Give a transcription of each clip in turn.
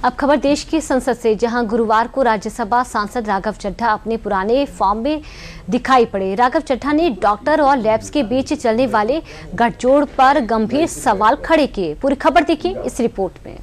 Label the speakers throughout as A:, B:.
A: अब खबर देश की संसद से, जहां गुरुवार को राज्यसभा सांसद राघव चड्ढा अपने पुराने फॉर्म में दिखाई पड़े। राघव चड्ढा ने डॉक्टर और लैब्स के बीच चलने वाले गठजोड़ पर गंभीर सवाल खड़े किए। पूरी खबर देखिए इस रिपोर्ट में।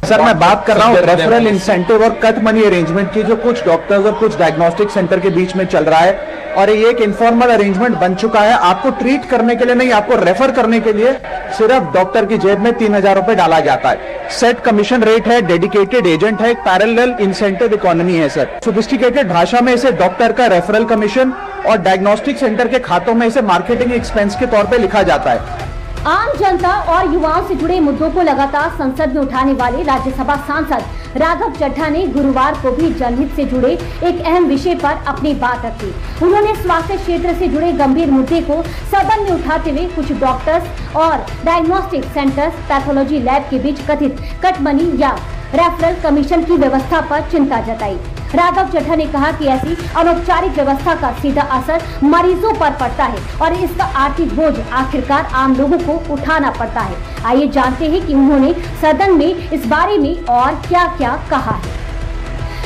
B: सर, मैं बात कर रहा हूँ रेफरल इंसेंटिव और कट मनी अरेंजमेंट की, जो कुछ डॉक्टर्स और कुछ डायग्नोस्टिक सेंटर के बीच में चल रहा है। और ये एक इनफॉर्मल अरेंजमेंट बन चुका है। आपको ट्रीट करने के लिए नहीं, आपको रेफर करने के लिए सिर्फ डॉक्टर की जेब में 3000 रुपए डाला जाता है। सेट कमीशन रेट है, डेडिकेटेड एजेंट है, एक पैरेलल इंसेंटिव इकोनॉमी है सर। सोफिस्टिकेटेड भाषा में इसे डॉक्टर का रेफरल कमीशन और डायग्नोस्टिक सेंटर के खातों में इसे मार्केटिंग एक्सपेंस के तौर पर लिखा जाता है।
C: आम जनता और युवाओं से जुड़े मुद्दों को लगातार संसद में उठाने वाले राज्यसभा सांसद राघव चड्ढा ने गुरुवार को भी जनहित से जुड़े एक अहम विषय पर अपनी बात रखी। उन्होंने स्वास्थ्य क्षेत्र से जुड़े गंभीर मुद्दे को सदन में उठाते हुए कुछ डॉक्टर्स और डायग्नोस्टिक सेंटर्स, पैथोलॉजी लैब के बीच कथित कट मनी या रेफरल कमीशन की व्यवस्था पर चिंता जताई। राघव चड्ढा ने कहा कि ऐसी अनौपचारिक व्यवस्था का सीधा असर मरीजों पर पड़ता है और इसका आर्थिक बोझ आखिरकार आम लोगों को उठाना पड़ता है। आइए जानते हैं कि उन्होंने सदन में इस बारे में और क्या क्या कहा है।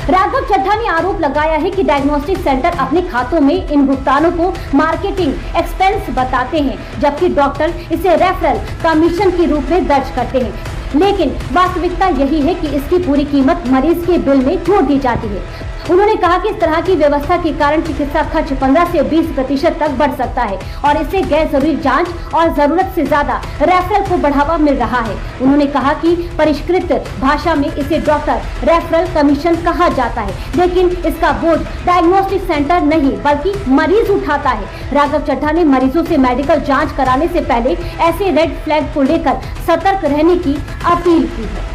C: राघव चड्ढा ने आरोप लगाया है कि डायग्नोस्टिक सेंटर अपने खातों में इन भुगतानों को मार्केटिंग एक्सपेंस बताते हैं, जबकि डॉक्टर इसे रेफरल कमीशन के रूप में दर्ज करते हैं। लेकिन वास्तविकता यही है कि इसकी पूरी कीमत मरीज के बिल में जोड़ दी जाती है। उन्होंने कहा कि इस तरह की व्यवस्था के कारण चिकित्सा खर्च 15 से 20% तक बढ़ सकता है और इससे गैर जरूरी जांच और जरूरत से ज्यादा रेफरल को बढ़ावा मिल रहा है। उन्होंने कहा कि परिष्कृत भाषा में इसे डॉक्टर रेफरल कमीशन कहा जाता है, लेकिन इसका बोझ डायग्नोस्टिक सेंटर नहीं बल्कि मरीज उठाता है। राघव चड्ढा ने मरीजों से मेडिकल जाँच कराने से पहले ऐसे रेड फ्लैग को लेकर सतर्क रहने की अपील की है।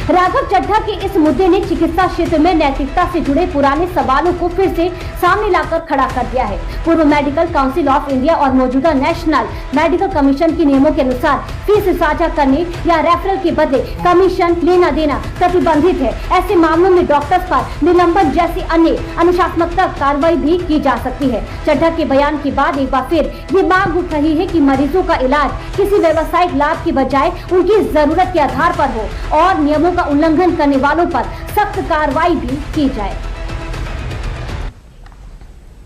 C: राघव चड्ढा के इस मुद्दे ने चिकित्सा क्षेत्र में नैतिकता से जुड़े पुराने सवालों को फिर से सामने लाकर खड़ा कर दिया है। पूर्व मेडिकल काउंसिल ऑफ इंडिया और मौजूदा नेशनल मेडिकल कमीशन के नियमों के अनुसार फीस साझा करने या रेफरल के बदले कमीशन लेना देना प्रतिबंधित है। ऐसे मामलों में डॉक्टर्स पर निलंबन जैसी अन्य अनुशासनात्मक कार्रवाई भी की जा सकती है। चड्ढा के बयान के बाद एक बार फिर ये मांग उठ रही है कि मरीजों का इलाज किसी व्यवसायिक लाभ की बजाय उनकी जरूरत के आधार पर हो और नियमों का उल्लंघन करने वालों पर सख्त कार्रवाई भी की जाए।